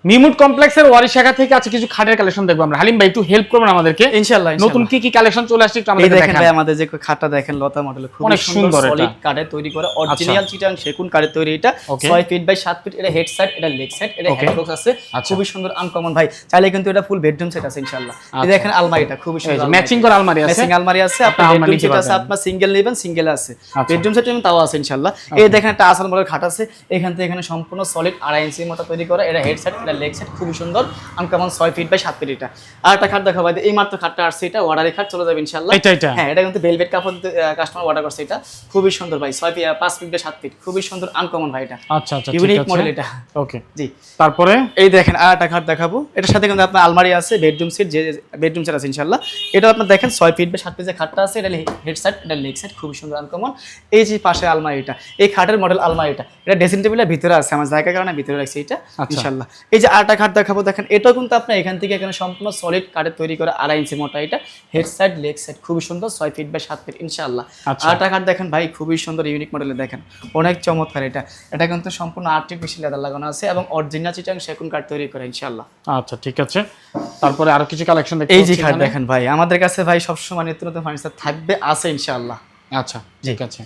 মিমুড কমপ্লেক্সের ওয়ারি শাখা থেকে আছে কিছু খাটের কালেকশন দেখবো আমরা। হালিম ভাই একটু হেল্প করবেন আমাদেরকে। ইনশাআল্লাহ নতুন কি কি কালেকশন চলে আসছে একটু আমাদের দেখেন ভাই, আমাদের যে খাটটা দেখেন লতা মডেলের, খুব অনেক সুন্দর, সলিড কাঠের তৈরি করা, অরিজিনাল চিটাং সেগুন কাঠের তৈরি। এটা 6 ফিট বাই 7 ফিট। এটা হেড সাইড, এটা লেগ সাইড, এটা হেড বক্স আছে, খুবই সুন্দর আনকমন ভাই। চাইলে কিন্তু এটা ফুল বেডরুম সেট আছে ইনশাআল্লাহ। এই দেখেন আলমারিটা খুবই সুন্দর, ম্যাচিং করা আলমারি আছে, ম্যাচিং আলমারি আছে। আপনার বেডরুম সেট আছে, আপনার সিঙ্গেল নেবেন সিঙ্গেল আছে, বেডরুম সেট তাও আছে ইনশাআল্লাহ। এই দেখেন একটা আসাল মডেল খাট আছে, এখান থেকে এখানে সম্পূর্ণ সলিড 2.5 ইঞ্চি মোটা তৈরি করা। এটা হেড সাইড, এটা লেগ সাইড, খুবই সুন্দর আনকমন 6 ফিট বাই 7 ফিট। এটা আর একটা খাট দেখাবো, এই মাত্র খাটটা আসছে, এটা অর্ডারের খাট, চলে যাবে ইনশাআল্লাহ। হ্যাঁ, এটা কিন্তু ভেলভেট কাপড় কাস্টমার অর্ডার করছে। এটা খুবই সুন্দর ভাই, 5 ফিট বাই 7 ফিট, খুবই সুন্দর আনকমন ভাই। এটা আচ্ছা আচ্ছা, ইউনিক মডেল এটা। ওকে জি, তারপরে এই দেখেন আর একটা খাট দেখাবো। এটার সাথে কিন্তু আপনার আলমারি আছে, বেডরুম সেট, যে বেডরুম সেট আছে ইনশাআল্লাহ। এটা আপনার দেখেন 6 ফিট বাই 7 ফিট যে খাটটা আছে, এটা হেড সাইড, এটা লেগ সাইড, খুবই সুন্দর আনকমন। এই যে পাশে আলমারিটা, এই খাটের মডেল আলমারিটা, এটা ড্রেসিং টেবিলের ভিতরে আছে, আমার জায়গার কারণে ভিতরে রাখছি এটা ইনশাআল্লাহ। এই যে আরেকটা খাট দেখাবো, দেখেন এটাও কিন্তু আপনার এখান থেকে এখানে সম্পূর্ণ সলিড কাঠের তৈরি করা, 2.5 ইঞ্চি মোটা। এটা হেড সাইড, লেগ সাইড, খুবই সুন্দর, 6 ফিট বাই 7 ফিট ইনশাআল্লাহ। আরেকটা খাট দেখেন ভাই, খুবই সুন্দর ইউনিক মডেলের, দেখেন অনেক চমৎকার। এটা কিন্তু সম্পূর্ণ আর্টিফিশিয়াল লেদার লাগানো আছে এবং অরিজিনাল চিটাং সেগুন কাঠ তৈরি করে ইনশাআল্লাহ। আচ্ছা ঠিক আছে, তারপরে আরো কিছু কালেকশন দেখতে এই যে খাট দেখেন ভাই, আমাদের কাছে ভাই সবসময় নিত্য নতুন ফার্নিচার থাকবে, আছে ইনশাআল্লাহ। আচ্ছা ঠিক আছে,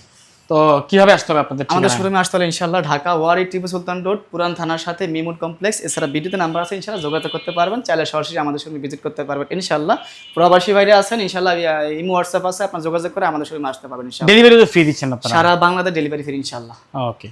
তো কিভাবে আসতে হবে আপনাদের? আমাদের শোরুমে আসতে হলে ইনশাআল্লাহ ঢাকা ওয়ারি টিপু সুলতান রোড, পুরান থানার সাথে মিমুড কমপ্লেক্স। এছাড়া ভিডিওতে নাম্বার আছে, ইনশাআল্লাহ যোগাযোগ করতে পারবেন। চাইলে সরাসরি আমাদের শোরুমে ভিজিট করতে পারবেন ইনশাআল্লাহ। প্রবাসী বাইরে আছেন ইনশাআল্লাহ, ইমো হোয়াটসঅ্যাপ আছে, আপনারা যোগাযোগ করে আমাদের শোরুমে আসতে পারবেন ইনশাআল্লাহ। ডেলিভারি তো ফ্রি দিচ্ছেন আপনারা? সারা বাংলাদেশ ডেলিভারি ফ্রি ইনশাআল্লাহ। ওকে।